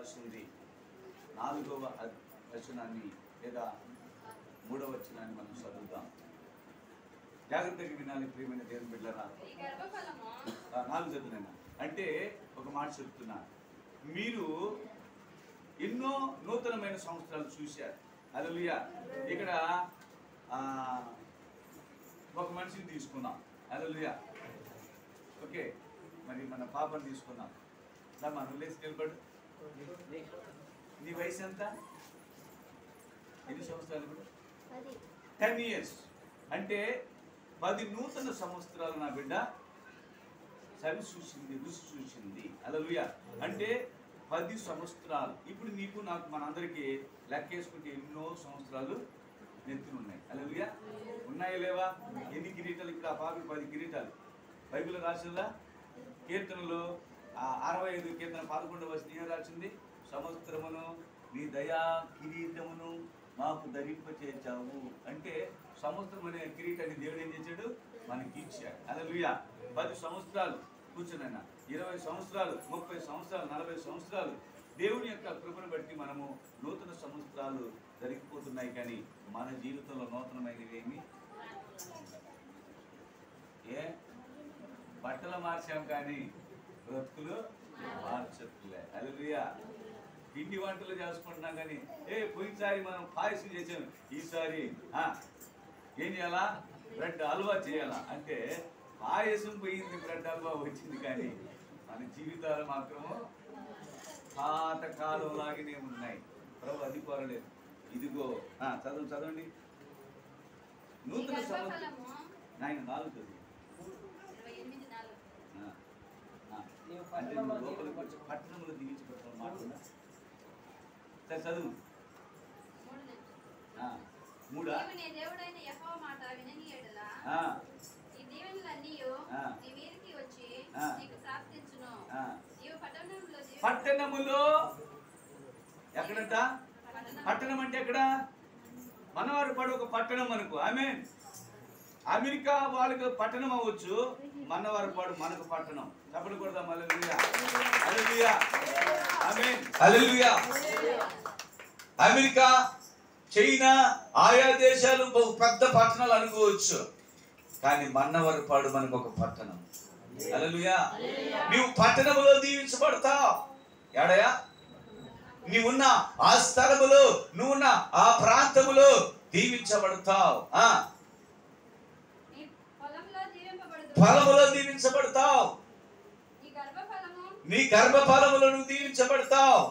రాసింది 4వ వచనాన్ని లేదా 3వ వచనాన్ని మనం చదువుతాం. జాగ్రత్తగా వినాలి ప్రియమైన దేవుని బిడ్డలారా. 4 చదువునైనా అంటే ఒక మాట చెప్తున్నా, మీరు ఎన్నో నూతనమైన సంవత్సరాలు చూశారు. హల్లెలూయా. ఇక్కడ ఒక మనిషిని తీసుకున్నాం. హల్లెలూయా. ఓకే, మరి మన పాపని తీసుకున్నాం. మనం లేచి నిలబడు. నీ వయసు ఎంత? ఎన్ని సంవత్సరాలు? కూడా 10 years. అంటే 10 నూతన సంవత్సరాలు నా బిడ్డ చవి చూసింది, రుచి చూసింది. హల్లెలూయా. అంటే 10 సంవత్సరాలు. ఇప్పుడు నీకు నాకు మనందరికీ లెక్కేసుకుంటే ఎన్నో సంవత్సరాలు నెత్తులు ఉన్నాయి. హల్లెలూయా. ఉన్నాయా లేవా? ఎన్ని కిరీటాలు? ఇప్పుడు ఆ పాపకి 10 కిరీటాలు. బైబిల్ రాసిందా? కీర్తనలో 65 కీర్తన 11వ వచనం ఏం రాసింది? సంవత్సరమును నీ దయా కిరీటమును మాకు ధరింపచేశావు. అంటే సంవత్సరం అనే కిరీటాన్ని దేవుడు ఏం చేశాడు? మనకి ఇచ్చాడు. హల్లెలూయా. 10 సంవత్సరాలు కూర్చునైనా 20 సంవత్సరాలు, 30 సంవత్సరాలు, 40 సంవత్సరాలు దేవుని యొక్క కృపను బట్టి మనము నూతన సంవత్సరాలు జరిగిపోతున్నాయి. కానీ మన జీవితంలో నూతనమైనవి ఏమి? బట్టలు మార్చాం కానీ బ్రతుకులు మార్చట్లే. హల్లెలూయా. పిండి వంటలు చేసుకుంటున్నాం కానీ పోయినసారి మనం పాయసం చేసాం, ఈసారి ఏం చేయాలా? బ్రెడ్ హల్వా చేయాలా? అంటే పాయసం పోయింది, బ్రెడ్ హల్వా వచ్చింది, కానీ మన జీవితాలు మాత్రము పాతకాలం లాగానే ఉన్నాయి. ప్రభు అది కోరలేదు. ఇదిగో చదవండి. నూతన సంవత్సరం 4 అంటే లోపలికి వచ్చి పట్టణంలో దిగించబడతాం మాట్లాడుతున్నా. సరే చదువు. 3 పట్టణములో ఎక్కడంట? పట్టణం అంటే ఎక్కడ? మనవారు పడు ఒక పట్టణం అనుకో. ఆమేన్. అమెరికా వాళ్ళకి పట్టణం అవ్వచ్చు, మనవారు పాడు మనకు పట్టణం. చెప్పండి కూడా. హల్లెలూయా. హల్లెలూయా. ఆమేన్. హల్లెలూయా. అమెరికా, చైనా, ఆయా దేశాలు పెద్ద పట్టణాలు అనుకోవచ్చు, కానీ మన్నవారు పాడు మనకు ఒక పట్టణం. హల్లెలూయా. నీవు పట్టణములో దీవించబడతావు. ఏడయా? నీవున్న ఆ స్థలములో, నువ్వున్న ఆ ప్రాంతములో దీవించబడతావు. ఫలములో దీవించబడతావు. నీ గర్భఫలములో నువ్వు దీవించబడతావు.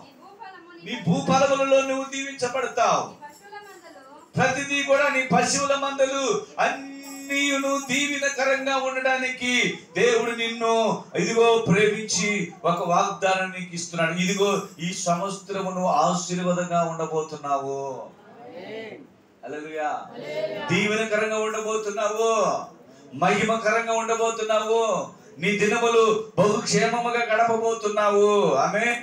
నీ భూఫలములలో నువ్వు దీవించబడతావు. ప్రతిదీ కూడా నీ పశువుల మందలు అన్నీ నువ్వు దీవెనకరంగా ఉండడానికి దేవుడు నిన్ను ఇదిగో ప్రేమించి ఒక వాగ్దానం నీకు ఇస్తున్నాడు. ఇదిగో ఈ సంవత్సరము నువ్వు ఆశీర్వాదంగా ఉండబోతున్నావు. హల్లెలూయా. దీవెనకరంగా ఉండబోతున్నావు, మహిమకరంగా ఉండబోతున్నావు. నీ దినములు బహుక్షేమముగా గడపబోతున్నావు. ఆమేన్.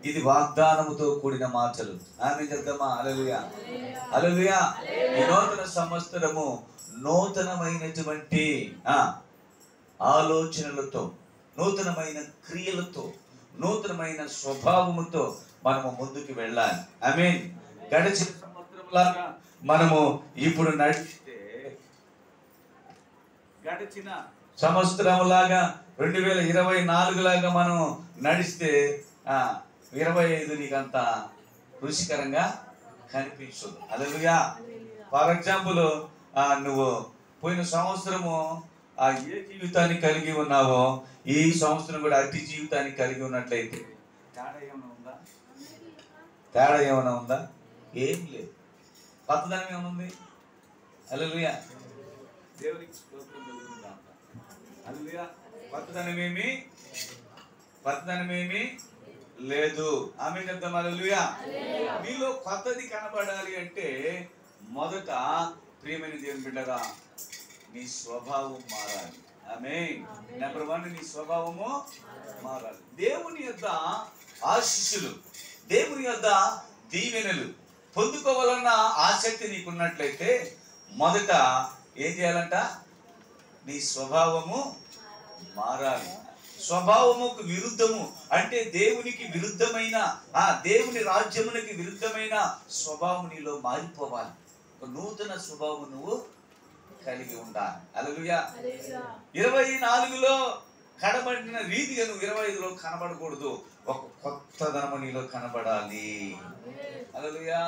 ఇది వాగ్దానముతో కూడిన మాటలు. ఆమేన్ చెప్తామా? హల్లెలూయా. హల్లెలూయా. ఈ నూతన సంవత్సరము నూతనమైనటువంటి ఆలోచనలతో, నూతనమైన క్రియలతో, నూతనమైన స్వభావముతో మనము ముందుకు వెళ్ళాలి. ఆమేన్. గడిచిన సంవత్సరంలాగా మనము ఇప్పుడు నడిస్తే, గడిచిన సంవత్సరంలాగా 2024 లాగా మనం నడిస్తే 25 నీకంత రుచికరంగా కనిపించదు. హల్లెలూయా. ఫర్ ఎగ్జాంపుల్, నువ్వు పోయిన సంవత్సరము ఏ జీవితాన్ని కలిగి ఉన్నావో ఈ సంవత్సరం కూడా అట్టి జీవితాన్ని కలిగి ఉన్నట్లయితే తేడా ఏమైనా ఉందా? తేడా ఏమైనా ఉందా? ఏం లేదు. కొత్తదనం ఏముంది? హల్లెలూయా. దేవునికి స్తోత్రం కలుగుతుంది. హల్లెలూయా. కొత్తదనమేమి లేదు. ఆమేన్ చెప్తాం. హల్లెలూయా. నీలో కొత్తది కనబడాలి అంటే మొదట ప్రియమైన దేవుని బిడ్డగా నీ స్వభావం మారాలి. ఆమేన్. నెంబర్ 1, నీ స్వభావము మారాలి. దేవుని యొక్క ఆశీస్సులు, దేవుని యొక్క దీవెనలు పొందుకోవాలన్న ఆసక్తి నీకున్నట్లయితే మొదట ఏం చేయాలంట? నీ స్వభావము మారాలి. స్వభావముకు విరుద్ధము అంటే దేవునికి విరుద్ధమైన దేవుని రాజ్యమునికి విరుద్ధమైన స్వభావం నీలో మారిపోవాలి. ఒక నూతన స్వభావం నువ్వు కలిగి ఉండాలి. హల్లెలూయా. 24లో కనబడిన రీతిగా నువ్వు 25లో కనబడకూడదు. ఒక కొత్త ధనము నీలో కనబడాలి. హల్లెలూయా,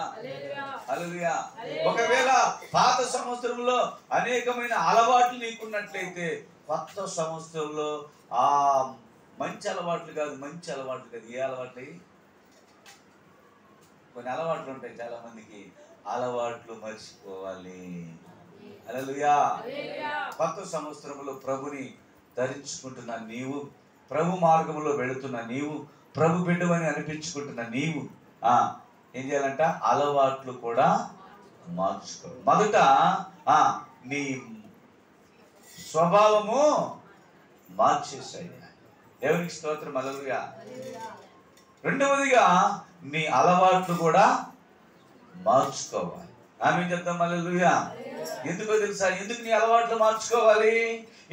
హల్లెలూయా. ఒకవేళ పాత సంవత్సరంలో అనేకమైన అలవాట్లు నీకున్నట్లయితే కొత్త సంవత్సరంలో ఆ మంచి అలవాట్లు కాదు ఏ అలవాట్లు? కొన్ని అలవాట్లు ఉంటాయి చాలా మందికి, అలవాట్లు మర్చిపోవాలి. హల్లెలూయా. కొత్త సంవత్సరంలో ప్రభుని ధరించుకుంటున్న నీవు, ప్రభు మార్గంలో వెళుతున్న నీవు, ప్రభు బిడ్డవని అనిపించుకుంటున్న నీవు ఏం చేయాలంట? అలవాట్లు కూడా మార్చుకో. మొదట నీ స్వభావము మార్చేసాయి. దేవునికి స్తోత్రం. హల్లెలూయా. రెండవదిగా నీ అలవాట్లు కూడా మార్చుకోవాలి. ఆమె చెప్తాం. హల్లెలూయా. ఎందుకో తెలుసా? ఎందుకు నీ అలవాట్లు మార్చుకోవాలి?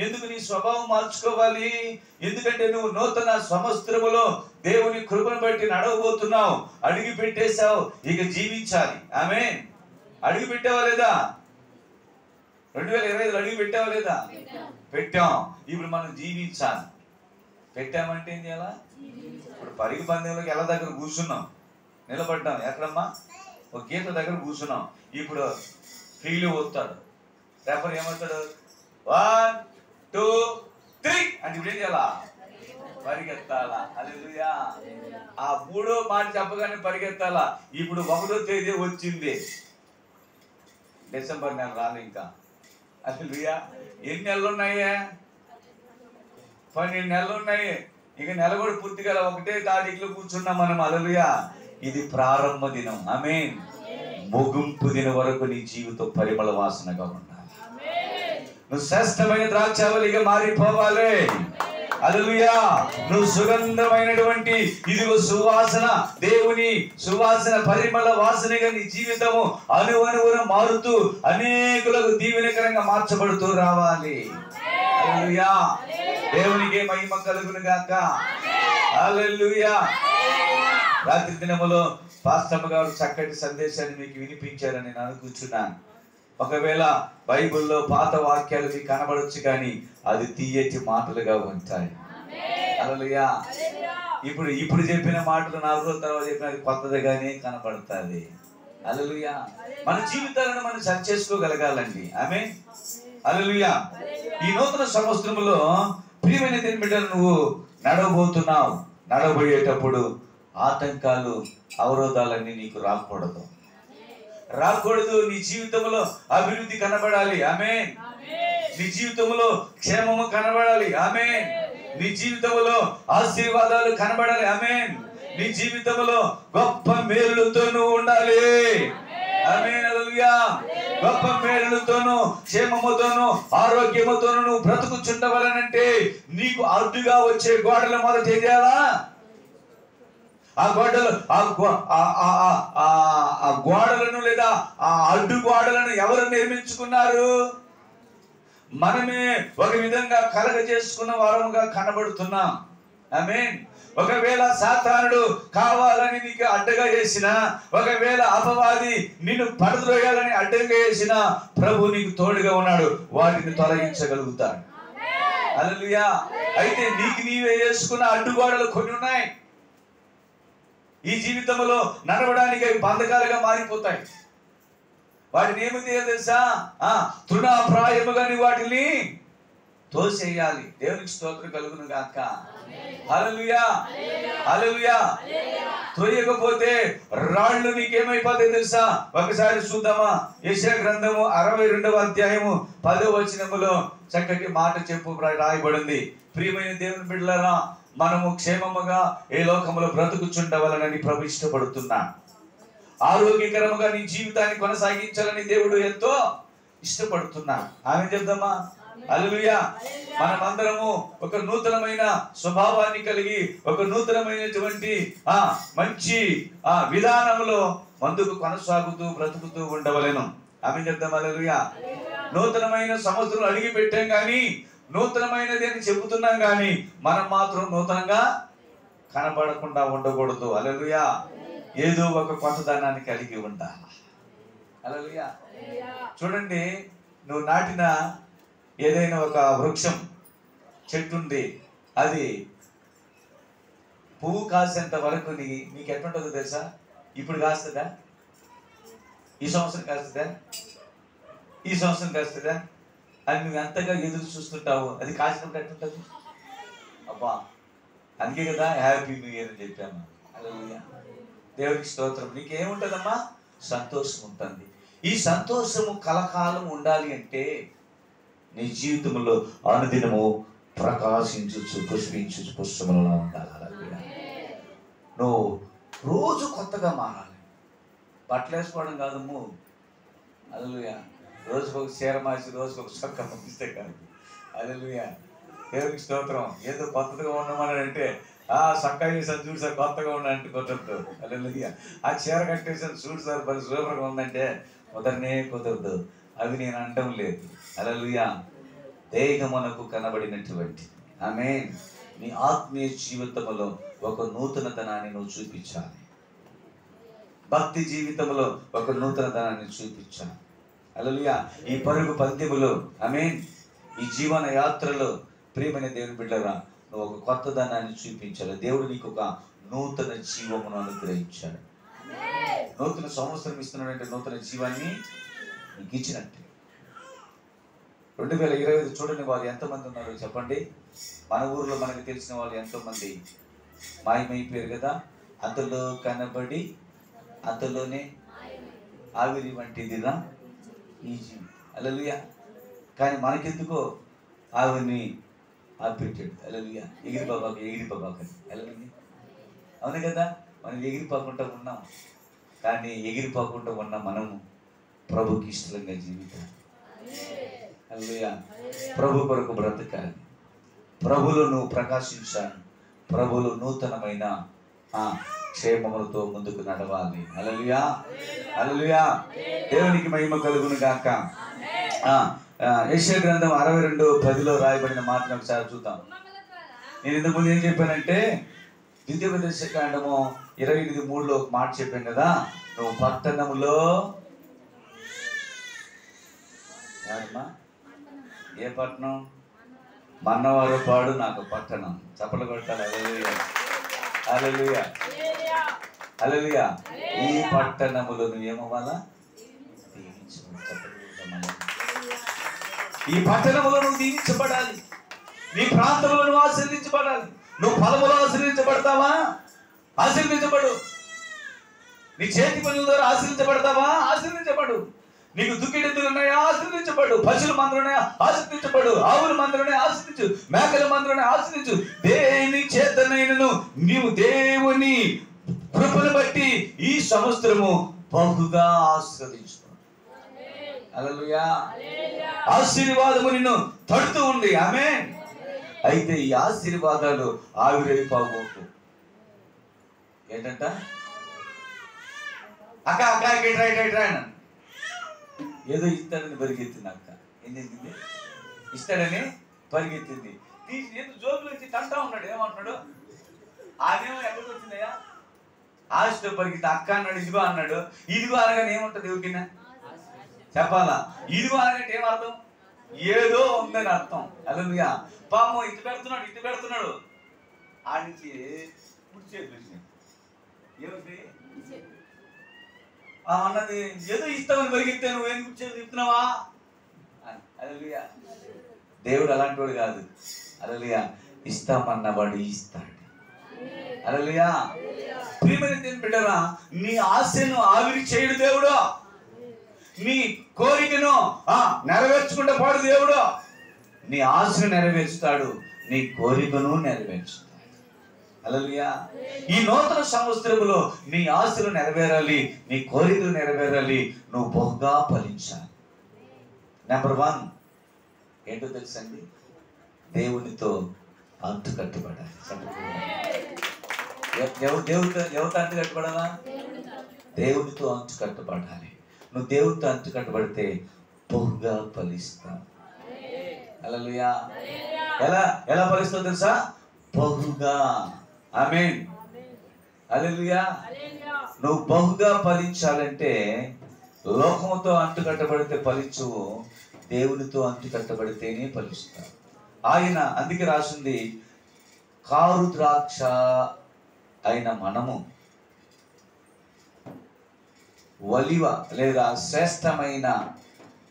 ఎందుకు నీ స్వభావం మార్చుకోవాలి? ఎందుకంటే నువ్వు నూతన సంవత్సరములో దేవుని కృపను బట్టి నడవబోతున్నావు. అడిగి పెట్టేశావు, ఇక జీవించాలి. ఆమేన్. అడిగి పెట్టావా లేదా? 2025 అడిగి పెట్టావా లేదా? పెట్టాం. ఇప్పుడు మనం జీవించాలి. పెట్టామంటే ఏం చేయాలా? ఇప్పుడు పరిగి పందెంలోకి ఎలా దగ్గర కూర్చున్నాం, నిలబడ్డాం. ఎక్కడమ్మా? ఒక గీత దగ్గర కూర్చున్నాం. ఇప్పుడు ఫీల్ అవుతాడు, రేపర్ ఏమవుతాడు? 1 2 3 అంటే ఇప్పుడు ఏం చేయాలా? పరిగెత్తాలా. హల్లెలూయా. ఆ 3వ మాట చెప్పగానే పరిగెత్తాలా. ఇప్పుడు 1వ తేదీ వచ్చింది, డిసెంబర్ నెల రాలే ఇంకా. హల్లెలూయా. ఎన్ని నెలలు ఉన్నాయా? 12 నెలలు ఉన్నాయి. ఇక నెల కూడా పూర్తిగా 1వ తారీఖులో కూర్చున్నాం మనం. హల్లెలూయా. ఇది ప్రారంభ దినం. ఆమేన్. ముగింపు దినం వరకు నీ జీవితం పరిమళ వాసనగా ఉండాలి. నువ్వు శ్రేష్టమైన ద్రాక్షావళిగా మారిపోవాలి. హల్లెలూయా. నువ్వు సుగంధమైనటువంటి ఇదిగో సువాసన, దేవుని సువాసన, పరిమళ వాసనగా నీ జీవితము అనువనువున మారుతూ అనేకులకు దీవెనకరంగా మార్చబడుతూ రావాలి. హల్లెలూయా. దేవునికి మహిమ కలుగును గాక. హల్లెలూయా. రాత్రి దినములో పాస్టర్ గారు చక్కటి సందేశాన్ని మీకు వినిపించారని నేను అనుకుంటున్నాను. ఒకవేళ బైబిల్లో పాత వాక్యాలు మీకు కనబడొచ్చు, కానీ అది తీయటి మాటలుగా ఉంటాయి. హల్లెలూయా. ఇప్పుడు చెప్పిన మాటలు 4 రోజుల తర్వాత చెప్పిన అది కొత్తదిగానే కనబడుతుంది. హల్లెలూయా. మన జీవితాలను మనం సరి చేసుకోగలగాలండి. ఆమేన్. హల్లెలూయా. ఈ నూతన సంవత్సరంలో ప్రియమైన దేవుని బిడ్డలు నువ్వు నడవబోతున్నావు. నడవబోయేటప్పుడు ఆటంకాలు, అవరోధాలన్నీ నీకు రాకూడదు. నీ జీవితంలో అభివృద్ధి కనబడాలి. ఆమేన్. నీ జీవితంలో క్షేమము కనబడాలి. ఆమేన్. నీ జీవితంలో ఆశీర్వాదాలు కనబడాలి. ఆమేన్. నీ జీవితంలో గొప్ప మేలులతో నువ్వు ఉండాలి. ఆమేన్. హల్లెలూయా. గొప్ప మేలులతోనూ, క్షేమముతోనూ, ఆరోగ్యముతోనూ నువ్వు బ్రతుకుచుండవలనంటే నీకు అడ్డుగా వచ్చే గోడల మొదట ఏం చేయాలా? ఆ గోడలను లేదా ఆ అడ్డు గోడలను ఎవరు నిర్మించుకున్నారు? మనమే ఒక విధంగా కలగ చేసుకున్న వారముగా కనబడుతున్నాం. ఆమేన్. ఒకవేళ సాతానుడు కావాలని నీకు అడ్డగా చేసిన, ఒకవేళ అపవాది నిన్ను పడద్రోయాలని అడ్డంగా చేసిన, ప్రభు నీకు తోడుగా ఉన్నాడు. వాటిని తొలగించగలుగుతాడు. హల్లెలూయా. అయితే నీకు నీవే చేసుకున్న అడ్డుగోడలు కొన్ని ఉన్నాయి. ఈ జీవితంలో నడవడానికి అవి బంధకాలుగా మారిపోతాయి. వాటిని ఏమి చేయాలి తెలుసా? తృణాప్రాయముగా వాటిని తోసేయాలి. దేవునికి స్తోత్రం కలుగును గాక. హల్లెలూయా. హల్లెలూయా. తోయకపోతే రాళ్ళు నీకేమైపోతాయి తెలుసా? ఒకసారి చూద్దామా? యెషయా గ్రంథము 62వ అధ్యాయము 10వ వచనములో చక్కటి మాట చెప్పు రాయబడింది. ప్రియమైన దేవుని బిడ్డలారా, మనము క్షేమముగా ఏ లోకములో బ్రతుకుచుండవలనని ప్రభు ఇష్టపడుతున్నా. ఆరోగ్యకరముగా నీ జీవితాన్ని కొనసాగించాలని దేవుడు ఎంతో ఇష్టపడుతున్నా. ఆమె చెప్దామా? హల్లెలూయా. మనమందరము ఒక నూతనమైన స్వభావాన్ని కలిగి, ఒక నూతనమైనటువంటి మంచి విధానంలో ముందుకు కొనసాగుతూ బ్రతుకుతూ ఉండవలెను. ఆమె చెప్దాం. హల్లెలూయా. నూతనమైన సంవత్సరం అడిగి పెట్టాం, కానీ నూతనమైనది అని చెబుతున్నాం కానీ మనం మాత్రం నూతనంగా కనబడకుండా ఉండకూడదు. హల్లెలూయా. ఏదో ఒక కొత్తదనాన్ని కలిగి ఉండాలి. హల్లెలూయా. చూడండి, నువ్వు నాటిన ఏదైనా ఒక వృక్షం చెట్టు ఉంది, అది పువ్వు కాసేంత వరకు నీకు ఎట్లుంటుందో తెలుసా? ఇప్పుడు కాస్తుందా? ఈ సంవత్సరం కాస్తుందా? ఈ సంవత్సరం కాస్తుందా అని నువ్వు ఎంతగా ఎదురు చూస్తుంటావు. అది కాసినప్పుడు ఎట్లుంటుంది? అబ్బా, అందుకే కదా హ్యాపీ న్యూ ఇయర్ అని చెప్పాము. హల్లెలూయా. దేవుడికి స్తోత్రం. నీకేముంటుందమ్మా? సంతోషం ఉంటుంది. ఈ సంతోషము కలకాలం ఉండాలి అంటే నీ జీవితంలో అనుదినము ప్రకాశించు పుష్పించు పుష్పములలో ఉండాలి. హల్లెలూయా. నువ్వు రోజు కొత్తగా మారాలి. బట్టలు వేసుకోవడం కాదమ్ము. హల్లెలూయా. రోజుకు ఒక చీర మార్చి రోజుకు ఒక చొక్కా పంపిస్తే కాదు. హల్లెలూయా. దేవునికి స్తోత్రం. ఏదో కొత్తగా ఉన్నామని అంటే చొక్కా వేసాను చూడు సార్ కొత్తగా ఉన్నానంటే కుదరదు. హల్లెలూయా. ఆ చీర కట్టేసాను చూడు సార్ మరి సూపర్గా ఉందంటే కుదరదు. అవి నేను అనడం లేదు. హల్లెలూయా. దేహమునకు కనబడినటువంటి ఆమేన్ నీ ఆత్మీయ జీవితంలో ఒక నూతనతనాన్ని నువ్వు చూపించాలి. భక్తి జీవితంలో ఒక నూతనతనాన్ని చూపించాలి. హల్లెలూయా. ఈ పరుగు పందెములో ఆమేన్ ఈ జీవన యాత్రలో ప్రియమైన దేవుని బిడ్డరా నువ్వు ఒక కొత్తదనాన్ని చూపించాలి. దేవుడు నీకు ఒక నూతన జీవమును అనుగ్రహించాడు. నూతన సంవత్సరం ఇస్తున్నాడంటే నూతన జీవాన్ని నీకు ఇచ్చినట్టే. 2025 చూడని వాళ్ళు ఎంతమంది ఉన్నారు చెప్పండి. మన ఊర్లో మనకు తెలిసిన వాళ్ళు ఎంతోమంది మాయమైపోయారు కదా. అందులో కనబడి అందులోనే ఆవిరి వంటిదిగా ఈ జీవి. హల్లెలూయా. కానీ మనకెందుకో ఆవిరిని ఆపిపెట్టాడు. హల్లెలూయా. ఎగిరిపోబాకని. హల్లెలూయా. అవును కదా, మనం ఎగిరిపోకుండా ఉన్నాం. కానీ ఎగిరిపోకుండా ఉన్న మనము ప్రభుకి ఇష్టంగా జీవితాలి. హల్లెలూయా. ప్రభు కొరకు బ్రతకాలి. ప్రభులో నువ్వు ప్రకాశించాలి. ప్రభులు నూతనమైన క్షేమములతో ముందుకు నడవాలి. హల్లెలూయా. హల్లెలూయా. దేవునికి మహిమ కలుగును గాక. యెషయా గ్రంథం 62:10 రాయబడిన మాటను ఒకసారి చూద్దాం. నేను ఇంతకుముందు ఏం చెప్పానంటే ద్వితీయోపదేశకాండము 28:3 ఒక మాట చెప్పాను కదా. నువ్వు పట్టణములో ఏ పట్టణం? మన్నవారు పాడు నాకు పట్టణం. చప్పట్లు కొట్టాలి. హల్లెలూయా. హల్లెలూయా. హల్లెలూయా. ఈ పట్టణములో నువ్వేమవ్వాలా? ఈ పట్టణములో నువ్వు దీవించబడాలి. నీ ప్రాంతంలో నువ్వు ఆశీర్వదించబడాలి. నువ్వు ఫలములో ఆశీర్వదించబడతావా? ఆశీర్వదించబడు. నీ చేతి పనుల ద్వారా ఆశీర్వదించబడతావా? ఆశీర్వదించబడు. నీకు దుక్కిడెద్దులు ఉన్నాయా? ఆశీర్వదించబడు. పశువుల మందులున్నాయా? ఆశీర్వదించబడు. ఆవుల మందులనే ఆశీర్వించు. మేకల మందులనే ఆశీర్వించు. దేని చేతనైనను నీవు దేవుని కృపను బట్టి ఈ సంవత్సరము బహుగా ఆశీర్వదించు. హల్లెలూయా. ఆశీర్వాదము నిన్ను తడుతూ ఉంది. ఆమేన్. అయితే ఈ ఆశీర్వాదాలు ఆవిరైపోకు. ఏంటంట? అక్క ఏదో ఇస్తాడని పరిగెత్తింది అక్క. ఏం చేసింది? ఇస్తాడని పరిగెత్తింది. ఏదో జోబులు వచ్చి తంటా ఉన్నాడు. ఏమంటున్నాడు? ఆమెమో ఎక్కడికి వచ్చిందయ్యా? ఆశతో పరిగెత్తి అక్క అన్నాడు. ఇదిగో అన్నాడు. ఇదిగో అనగానే ఏముంటుంది? ఎవరికినా చెప్పాలా? ఇదిగో అనగానే ఏమర్థం? ఏదో ఉందని అర్థం. హల్లెలూయా. పాము ఇటు పెడుతున్నాడు. ఆ నుంచి కుడి చేతులు వచ్చినాయి. ఏమిటి అన్నది? ఏదో ఇస్తామని పరిగెత్తే నువ్వు ఏం కుడి చేతులు చెప్తున్నావా? హల్లెలూయా. దేవుడు అలాంటి వాడు కాదు. హల్లెలూయా. ఇస్తామన్నవాడు ఇస్తాడు. హల్లెలూయా. ప్రియమైన దేవుని బిడ్డరా, నీ ఆశను ఆవిరి చేయడు దేవుడు. నీ కోరికను నెరవేర్చుకుంటే పాడు దేవుడు. నీ ఆశను నెరవేర్చుతాడు, నీ కోరికను నెరవేర్చుతాడు. హల్లెలూయా. ఈ నూతన సంవత్సరములో నీ ఆశలు నెరవేరాలి, నీ కోరికలు నెరవేరాలి, నువ్వు బహుగా ఫలించాలి. నెంబర్ 1 ఏంటో తెలుసండి? దేవునితో అంటు కట్టుబడాలి. ఎవరితో అంటు కట్టుబడాలా? దేవునితో అంటు కట్టుబడాలి. నువ్వు దేవునితో అంటు కట్టుబడితే బహుగా ఫలిస్తావు. హల్లెలూయా. ఎలా ఎలా ఫలిస్తావు తెలుసా? బహుగా. ఆమేన్. హల్లెలూయా. నువ్వు బహుగా ఫలించాలంటే లోకముతో అంటుకట్టబడితే ఫలించవు, దేవునితో అంటుకట్టబడితేనే ఫలిస్తావు. ఆయన అందుకే రాసింది, కారు ద్రాక్ష అయిన మనము ఒలివ లేదా శ్రేష్టమైన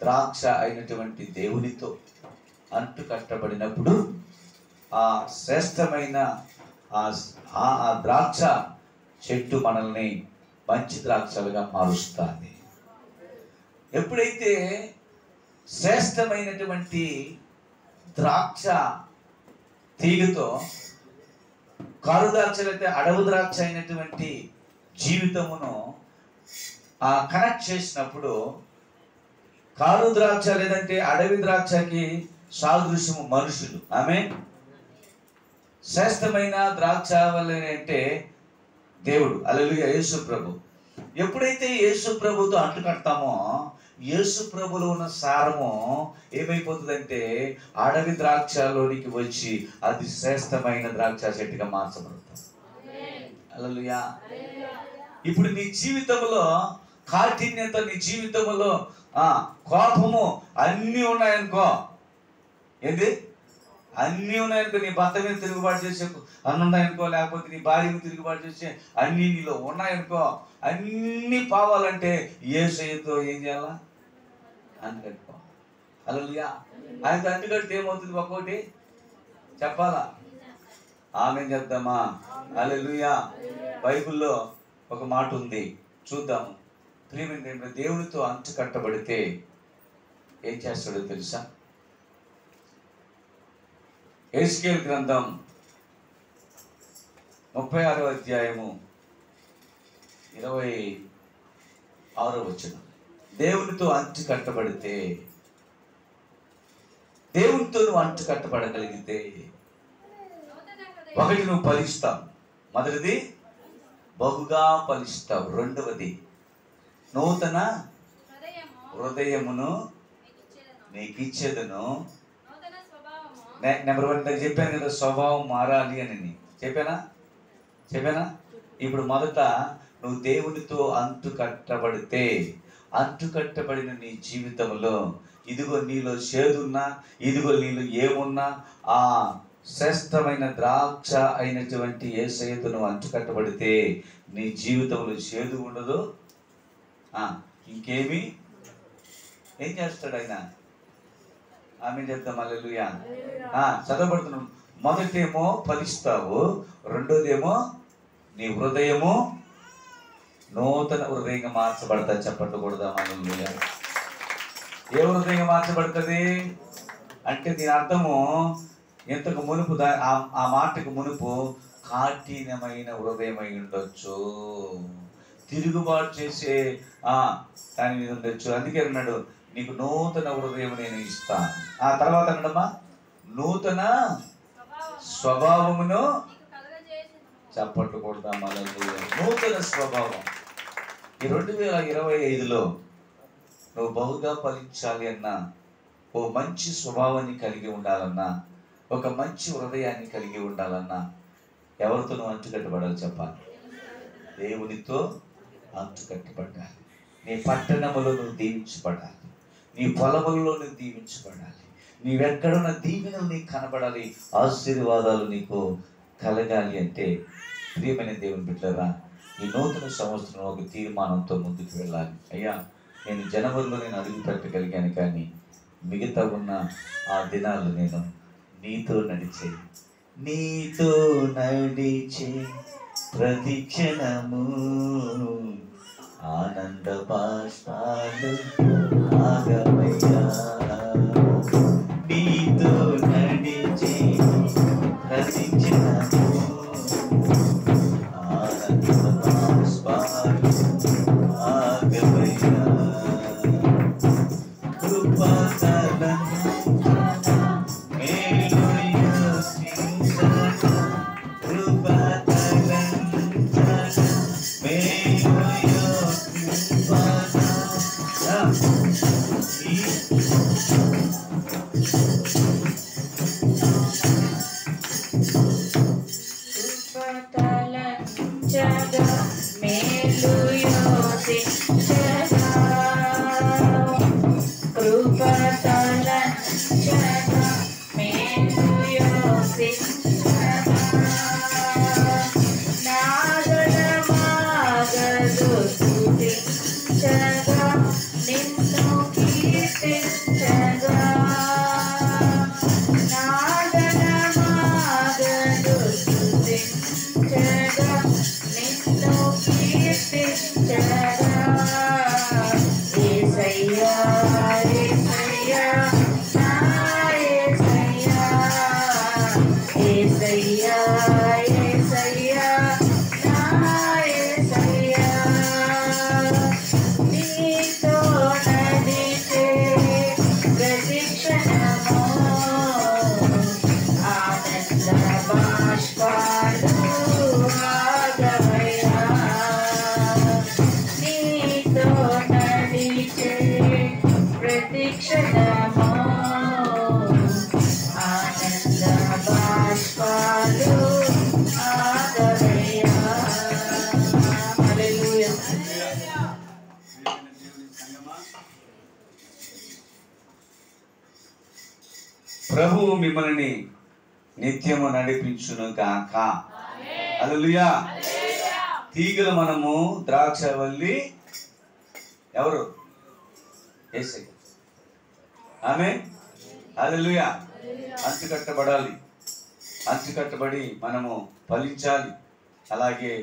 ద్రాక్ష అయినటువంటి దేవునితో అంటు కట్టబడినప్పుడు ఆ శ్రేష్టమైన ఆ ద్రాక్ష చెట్టు మనల్ని మంచి ద్రాక్షలుగా మారుస్తుంది. ఎప్పుడైతే శ్రేష్టమైనటువంటి ద్రాక్ష తీగతో కారు ద్రాక్షలైతే అడవు ద్రాక్ష అయినటువంటి జీవితమును కనెక్ట్ చేసినప్పుడు, కారు ద్రాక్ష లేదంటే అడవి ద్రాక్షకి సాదృశ్యము మనుషులు. ఆమె శ్రేష్టమైన ద్రాక్ష వల్లే అంటే దేవుడు. హల్లెలూయా. యేసు ప్రభు. ఎప్పుడైతే యేసు ప్రభుతో అంటుకడతామో యేసు ప్రభులో ఉన్న సారము ఏమైపోతుందంటే అడవి ద్రాక్షలోనికి వచ్చి అది శ్రేష్టమైన ద్రాక్ష చెట్టుగా మార్చబడుతుంది. హల్లెలూయా. ఇప్పుడు నీ జీవితంలో కాఠిన్యత, నీ జీవితంలో కోపము అన్నీ ఉన్నాయనుకో, ఏంది అన్నీ ఉన్నాయనుకో, నీ భర్త మీద తిరుగుబాటు చేసే అన్నీ ఉన్నాయనుకో, లేకపోతే నీ భార్య మీద తిరుగుబాటు చేసే అన్నీ నీలో ఉన్నాయనుకో, అన్నీ పోవాలంటే యేసయ్యతో ఏం చేయాలా? అంటుకట్టుకో. హల్లెలూయా. ఆయనతో అంటుకడితే ఏమవుతుంది? ఒక్కోటి చెప్పాలా? ఆమేన్ చెప్దామా? హల్లెలూయా. బైబిల్లో ఒక మాట ఉంది, చూద్దాము. ప్రియమైన దేవునితో అంటు కట్టబడితే ఏం చేస్తాడో తెలుసా? ఎహెజ్కేలు గ్రంథం 36వ అధ్యాయము 26వ వచనం. దేవునితో అంటు కట్టబడితే, దేవునితో నువ్వు అంటు కట్టబడగలిగితే ఒకటి నువ్వు ఫలిస్తావు. మొదటిది బహుగా ఫలిస్తావు. రెండవది నూతన హృదయమును నీకు ఇచ్చేదను. నెంబర్ 1 చెప్పాను కదా, స్వభావం మారాలి అని చెప్పానా? ఇప్పుడు మొదట నువ్వు దేవునితో అంటు కట్టబడితే, అంటు కట్టబడిన నీ జీవితంలో ఇదిగో నీలో చేదున్నా, ఇదిగో నీలో ఏమున్నా, ఆ శ్రేష్టమైన ద్రాక్ష అయినటువంటి యేసయ్యతో నువ్వు అంటు కట్టబడితే నీ జీవితంలో చేదు ఉండదు. ఇంకేమి ఏం చేస్తాడు ఆయన? ఆమేన్ చెప్తాం. హల్లెలూయా. చదవబడుతున్నాం. మొదటేమో ఫలిస్తావు, రెండోదేమో నీ హృదయము నూతన హృదయంగా మార్చబడతా. చెప్పకూడదా? హల్లెలూయా. ఏ హృదయంగా మార్చబడుతుంది అంటే దీని అర్థము ఇంతకు మునుపు ఆ మాటకు మునుపు కాఠినమైన హృదయమై ఉండొచ్చు, తిరుగుబాటు చేసే దాని మీద ఉండొచ్చు. అందుకే అన్నాడు, నీకు నూతన హృదయం నేను ఇస్తాను. ఆ తర్వాత అన్నాడమ్మా, నూతన స్వభావమును చెప్పట్టుకూడదా? నూతన స్వభావం. ఈ 2025లో నువ్వు బహుగా ఫలించాలి అన్నా, ఓ మంచి స్వభావాన్ని కలిగి ఉండాలన్నా, ఒక మంచి హృదయాన్ని కలిగి ఉండాలన్నా ఎవరితో నువ్వు అంటుకట్టబడాలి? చెప్పాలి. దేవునితో అంటుకట్టబడాలి. నీ పట్టణములో నువ్వు దీవించబడాలి, నీ పొలములలో నువ్వు దీవించబడాలి, నీవెక్కడున్న దీవెనలు నీకు కనబడాలి, ఆశీర్వాదాలు నీకు కలగాలి. అంటే ప్రియమైన దేవుని బిడ్డలారా, ఈ నూతన సంవత్సరం ఒక తీర్మానంతో ముందుకు వెళ్ళాలి. అయ్యా, నేను జనవరిలో అడుగు పెట్టగలిగాను, కానీ మిగతా ఉన్న ఆ దినాలు నేను నీతో నడిచే ప్రతి క్షణము ఆనంద బాష్పాలు ఆగమయ్యా. నీతో నడిచే ప్రతి క్షణము ఆనంద బాష్పాలు ఆగమయ్యా. కృపతలం ప్రభువు మిమ్మల్ని నిత్యము నడిపించును గాక. హల్లెలూయా. తీగలు మనము, ద్రాక్షవల్లి ఎవరు? యేసయ్య. ఆమేన్. హల్లెలూయా. అంచు కట్టబడాలి. అంచు కట్టబడి మనము ఫలించాలి. అలాగే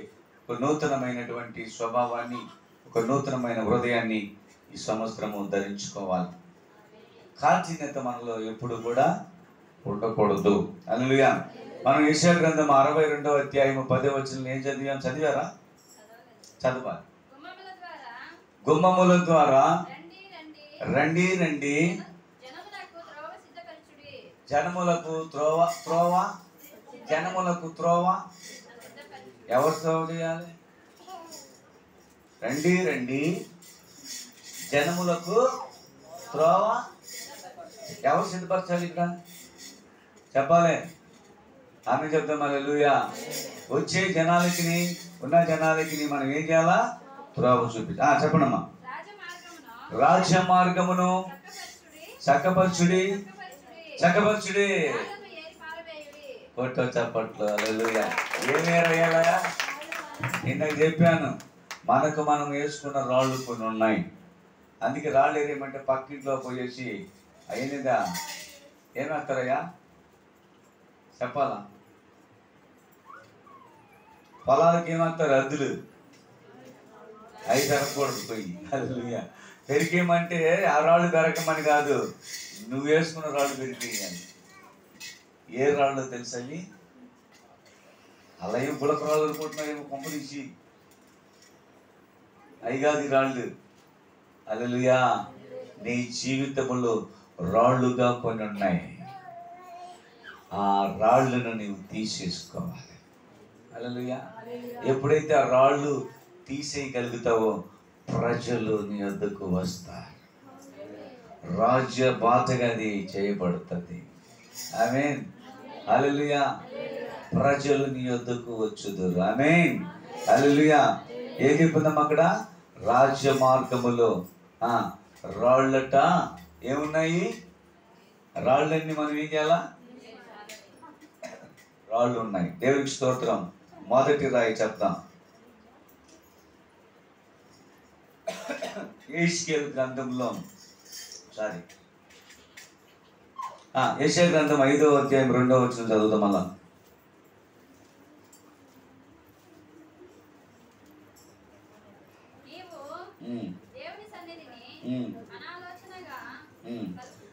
ఒక నూతనమైనటువంటి స్వభావాన్ని, ఒక నూతనమైన హృదయాన్ని ఈ సంవత్సరము ధరించుకోవాలి. కాఠిన్యత మనలో ఎప్పుడు కూడా ఉండకూడదు. హల్లెలూయా. మనం యెషయా గ్రంథం 62వ అధ్యాయము 10వ వచనం ఏం చదివారా? చదవాలి. గుమ్మముల ద్వారా రండి రండి, జనములకు త్రోవ ఎవరు త్రోవ చేయాలి? రండి రండి, జనములకు త్రోవ ఎవరు సిద్ధపరచాలి? ఇక్కడ చెప్పాలి. ఆమె చెప్తాం. హల్లెలూయా. వచ్చే జనాలకి, ఉన్న జనాలకి మనం ఏం చేయాలా? త్రోవ చూపించి. చెప్పండమ్మా. రాజ్య మార్గమును చక్కపరచుడి. కొట్టో చప్పట్లు. హల్లెలూయా. ఏమేరయ్యాలా? ఇందాక చెప్పాను, మనకు మనం వేసుకున్న రాళ్ళు కొన్ని ఉన్నాయి. అందుకే రాళ్ళు ఏరేమంటే పక్కింట్లో పోయేసి అయినదా ఏమేస్తారయ్యా చెప్పాలా? పొలాలకి ఏమేస్తారు? అద్దులు. అవి పెరగకూడదు పోయి. హల్లెలూయా. పెరికేయమంటే ఆ రాళ్ళు పెరగమని కాదు, నువ్వు వేసుకున్న రాళ్ళు పెరికేయాలి. ఏ రాళ్ళు తెలుసవి? అలా ఏం పులక రాళ్ళు అనుకుంటున్నారేమో కొంపదీసి. అవి కాదు ఈ రాళ్ళు. హల్లెలూయా. నీ జీవితంలో రాళ్ళుగా కొన్ని ఉన్నాయి. ఆ రాళ్ళను నీవు తీసేసుకోవాలి. హల్లెలూయా. ఎప్పుడైతే ఆ రాళ్ళు తీసేయగలుగుతావో ప్రజలు నీ వద్దకు వస్తారు. రాజ్య బాధగా అది చేయబడుతుంది. ఆమేన్. హల్లెలూయా. ప్రజలు నీ వద్దకు వచ్చుదురు. ఆమేన్. హల్లెలూయా. ఏం చెప్పిందాం అక్కడ? రాజ్య మార్గములో రాళ్ళట ఏమున్నాయి? రాళ్ళన్నీ మనం ఏం చేయాలా? రాళ్ళు ఉన్నాయి. దేవునికి స్తోత్రం. మొదటి రాయి చెప్తాం. యెషయా గ్రంథంలో యెషయా గ్రంథం 5వ అధ్యాయం 2వ వచనం చదువుతాం. మళ్ళా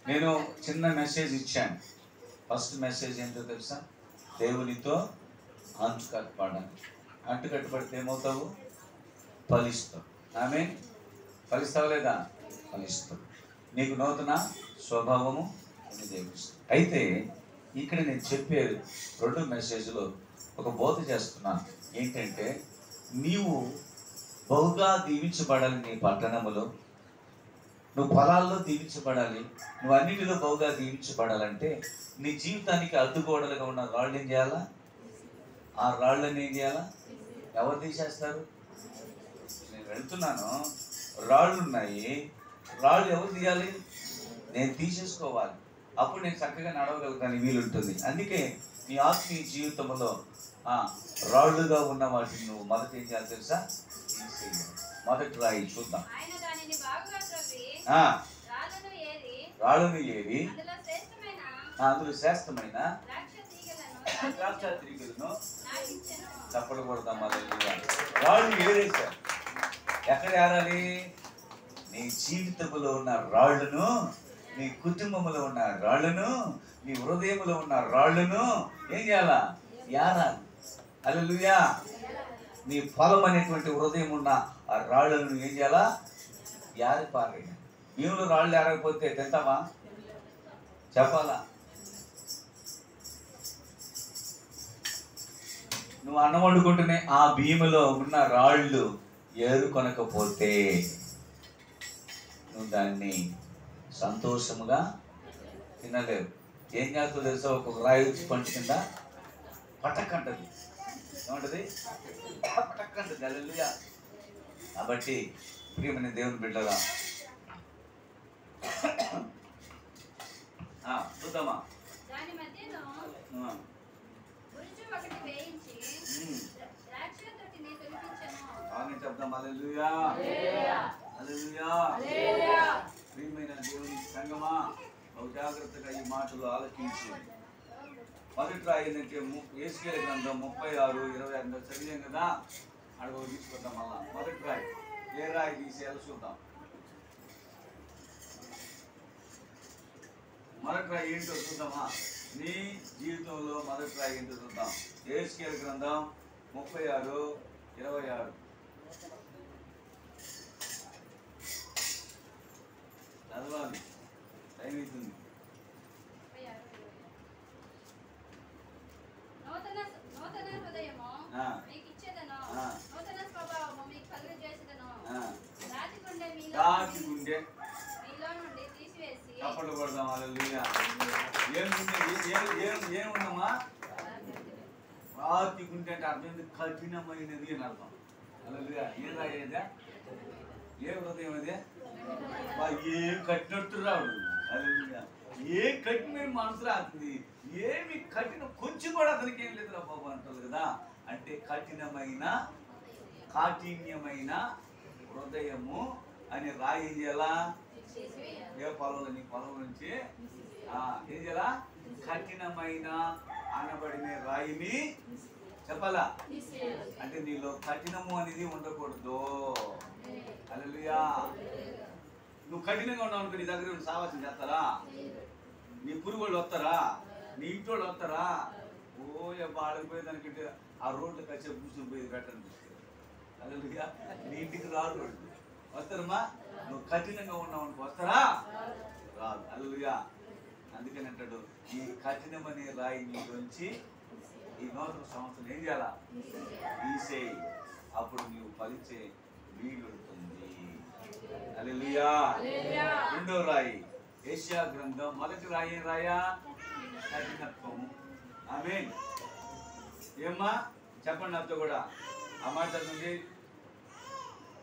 నేను చిన్న మెసేజ్ ఇచ్చాను. ఫస్ట్ మెసేజ్ ఏంటో తెలుసా? దేవునితో అంటు కట్టబడాలి. అంటు కట్టబడితే ఏమవుతావు? ఫలిస్తావు. ఆమేన్. ఫలిస్తావు లేదా? ఫలిస్తావు. నీకు నూతన స్వభావము దేవుడిస్తావు. అయితే ఇక్కడ నేను చెప్పే 2 మెసేజ్లో ఒక బోధ చేస్తున్నాను. ఏంటంటే, నీవు బహుగా దీవించబడాలి. నీ పట్టణములో నువ్వు పొలాల్లో దీవించబడాలి. నువ్వు అన్నిటిలో బహుగా దీవించబడాలంటే నీ జీవితానికి అడ్డుగోడలుగా ఉన్న రాళ్ళు ఏం చేయాలా? ఆ రాళ్ళని ఏం చేయాలా? ఎవరు తీసేస్తారు? నేను వెళ్తున్నాను, రాళ్ళు ఉన్నాయి. రాళ్ళు ఎవరు తీయాలి? నేను తీసేసుకోవాలి. అప్పుడు నేను చక్కగా నడవగలుగుతాను, వీలుంటుంది. అందుకే నీ ఆత్మీయ జీవితంలో రాళ్ళుగా ఉన్న వాటిని నువ్వు మొదట ఏం చేయాలి తెలుసా? తీసేయాలి. మొదటి రాయి చూద్దాం. రాళ్ళను ఏరి అందులో శ్రేష్టమైన ద్రాక్ష తీగలను చప్పలు కొడతాం. రాళ్ళు ఏరేశారు. ఎక్కడ ఏరాలి? నీ జీవితంలో ఉన్న రాళ్ళను, నీ కుటుంబంలో ఉన్న రాళ్ళను, నీ హృదయంలో ఉన్న రాళ్ళను ఏం చేయాలా? ఏరాలి. హల్లెలూయా. నీ ఫలం అనేటువంటి హృదయం ఉన్న ఆ రాళ్ళను ఏం చేయాలా? ఏరిపారేయాలి. భీములు రాళ్ళు ఏరకపోతే తింటావా? చెప్పాలా? నువ్వు అన్నం వండుకుంటూనే ఆ భీములో ఉన్న రాళ్ళు ఏరుకొనకపోతే నువ్వు దాన్ని సంతోషముగా తినలేవు. ఏం చేస్తావు తెలుసా? ఒక రాయి పంట కింద పటక్కంటది. ఏమంటది? పటక్కంటది. హల్లెలూయా. కాబట్టి ప్రియమైన దేవుని బిడ్డరా, చూద్దామా? చెప్దాం. హల్లెలూయా. హల్లెలూయా. ప్రియమైన దేవుని సంగమా, ఒక జాగ్రత్తగా ఈ మాటలు ఆలోచించి మొదటి రాయి ఏంటంటే యేసుకేలు గ్రంథం 36:26 చదివాం కదా. అడుగు తీసుకుందాం. మళ్ళా మొదటి రాయి ఏ రాయి తీసేయాలో చూద్దాం. మొదటి రాయి ఏంటో చూద్దామా? నీ జీవితంలో మొదటి రాయి ఏంటో చూద్దాం. యేసుకేలు గ్రంథం 36:26 చదవాలి. టైం అవుతుంది. రాతి గుండె చప్పట్లు కొడదాం. హల్లెలూయా. ఏముందమ్మా? రాతి గుండె అంటే అర్థం కఠినమైనది అని అర్థం. హల్లెలూయా. ఏం రాయేదా? ఏ హృదయం అదే? ఏం కట్టినట్టు రాడు. హల్లెలూయా. ఏ కఠినమైన మనసు రాస్తుంది. ఏమి కఠినం కొంచెం కూడా అతనికి ఏం లేదురా బాబు అంటారు కదా. అంటే కఠినమైన కాఠిన్యమైన హృదయము అని రాయి ఏం చేయాలా? ఏ పొలంలో నీ పొలం నుంచి ఏం చేయాలా? కఠినమైన అనబడిన రాయిని చెప్పాలా? అంటే నీలో కఠినము అనేది ఉండకూడదు. హల్లెలూయా. నువ్వు కఠినంగా ఉన్నావు అనుకో, నీ దగ్గర సావాసం చేస్తారా? నీ పురుగు వాళ్ళు వస్తారా? నీ ఇంటి వాళ్ళు వస్తారా? వాళ్ళకి పోయి దానికంటే ఆ రోడ్లకు వచ్చే కూర్చుని పోయి పెట్టనిపిస్తారు. హల్లెలూయా. నీ ఇంటికి రారు వాళ్ళు. వస్తారమ్మా? నువ్వు కఠినంగా ఉన్నావు అనుకో, వస్తారా? రాదు. హల్లెలూయా. అందుకని అంటాడు, ఈ కఠినమనే రాయి నుంచి ఈ నూతన సంవత్సరం ఏం చేయాలా? తీసేయి. అప్పుడు నీవు ఫలించే వీలుంటుంది. హల్లెలూయా. రెండో రాయి యెషయా గ్రంథం మొదటి రాయి ఏం రాయా? కఠినత్వము. ఆమేన్. ఏమ్మా చెప్పండి నాతో కూడా ఆ మాట చదవండి.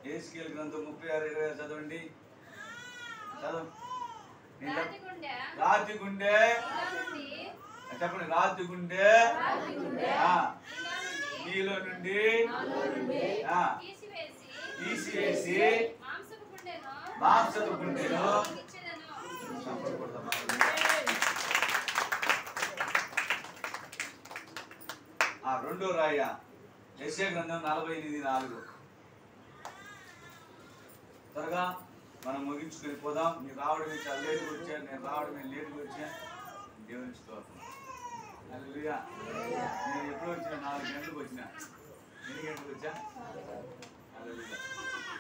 యేసుకేలు గ్రంథం 36:26 చదవండి. చదవండి. రాతి గుండె చెప్పండి. రాతి గుండె నీలో నుండి తీసివేసి మాంసపు గుండెను రెండో రాయ యెషయా గ్రంథం 48:4. త్వరగా మనం ముగించుకొని పోదాం. మీరు రావడమే చాలా లేటుగా వచ్చారు, నేను రావడమే లేటుగా వచ్చా. దేవుని స్తోత్రం. హల్లెలూయా. నేను ఎప్పుడు వచ్చినా 4 గంటలకు వచ్చినా. ఎన్ని గంటలకు వచ్చా? హల్లెలూయా.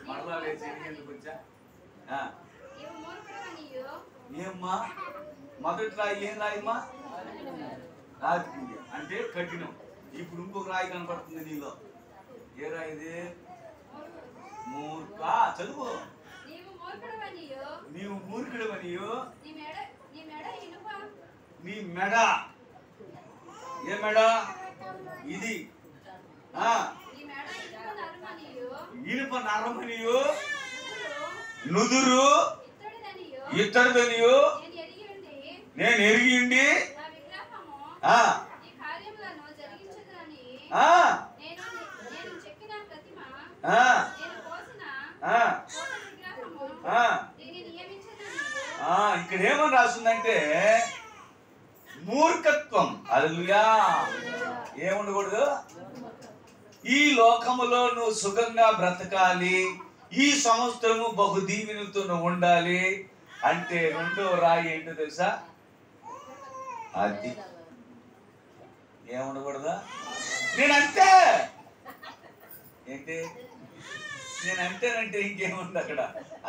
మరలా లేచి ఎన్ని గంటలకు వచ్చా? ఏమ్మా మొదటి రాయి ఏం రాయమ్మా? రాతి అంటే కఠినం. ఇప్పుడు ఇంకొక రాయి కనపడుతుంది నీలో. ఏ రాయి ఇది? మూర్ఖ. చదువు. నీవు మూర్ఖుడవనియు నీ మెడ ఏ మెడ ఇది? ఇనుప నరమనియు నుదురు ఇత్తడిదనియు నేను ఎరిగి ఉండి ఇక్కడ ఏమని రాస్తుందంటే మూర్ఖత్వం. హల్లెలూయా. ఏముండకూడదు? ఈ లోకములో నువ్వు సుఖంగా బ్రతకాలి, ఈ సంవత్సరము బహు దీవెనలతో నువ్వు ఉండాలి అంటే రెండో రాయి ఏంటో తెలుసా? అది ఏముండకూడదా? నేనంతే ఏంటి? నేనంతేనంటే ఇంకేముంది అక్కడ?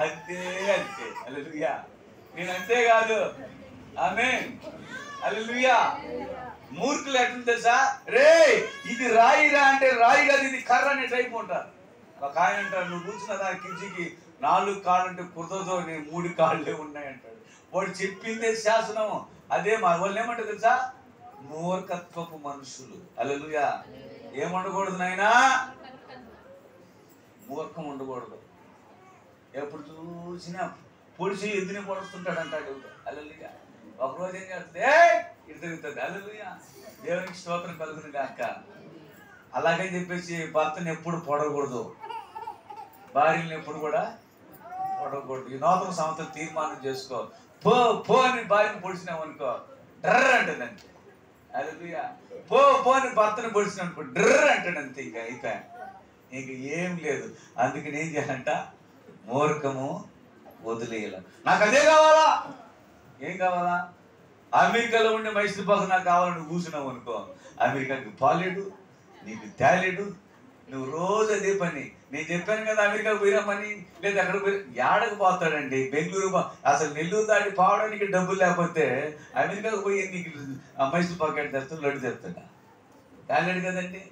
అంతే అంతే. హల్లెలూయా. నేనంతే కాదు. ఆమేన్. హల్లెలూయా. మూర్ఖులు ఎట్లా తెలుసా? రే ఇది రాయిరా అంటే రాయి కాదు, ఇది కర్ర అనే టైప్ ఉంటారు. ఒక ఆయన అంటారు, నువ్వు కూర్చున్న దాని కించికి 4 కాళ్ళు అంటే కుదరదో, నేను 3 కాళ్ళే ఉన్నాయంటాడు. వాడు చెప్పిందే శాసనం. అదే మా వాళ్ళు ఏమంటారు తెలుసా? మూర్ఖత్వపు మనుషులు. హల్లెలూయా. ఏముండకూడదు నాయనా? మూర్ఖం ఉండకూడదు. ఎప్పుడు చూసినా పొడిచి ఎద్దుని పొడుస్తుంటాడు అంటాడు. హల్లెలూయా. ఒకరోజు ఏం చేస్తుంది? ఇటు తిరుగుతుంది. హల్లెలూయా. దేవునికి స్తోత్రం కలుగును గాక. అలాగే చెప్పేసి భర్తను ఎప్పుడు పొడవకూడదు, భార్యని ఎప్పుడు కూడా పొడవకూడదు. ఈ నూతన సంవత్సరం తీర్మానం చేసుకో. పో పో అని భార్యను పొడిచినావు అనుకో, డ్రర్ అంటుంది అంతే. హల్లెలూయా. పో పో అని భర్తను పొడిచినావు అనుకో, డ్రర్ అంటాడు అంతే. ఇక అయిపోయా, ఇంక ఏం లేదు. అందుకని ఏం చేయాలంట? మూర్ఖము వదిలేయాల. నాకు అదే కావాలా? ఏం కావాలా? అమెరికాలో ఉండే మైసూర్ పాకు నాకు కావాలని నువ్వు కూర్చున్నావు అనుకో, అమెరికాకి పాలేడు, నీకు తేలేడు. నువ్వు రోజు అదే పని. నేను చెప్పాను కదా అమెరికాకు పోయినామని, లేదా అక్కడ పోయి ఏడకు పోతాడండి. బెంగళూరు అసలు నెల్లూరు దాటి పోవడానికి డబ్బులు లేకపోతే అమెరికాకు పోయి నీకు మైసూర్ పాకు తెస్తాడు, లడ్డు తెస్తాడా? తేలేడు కదండి.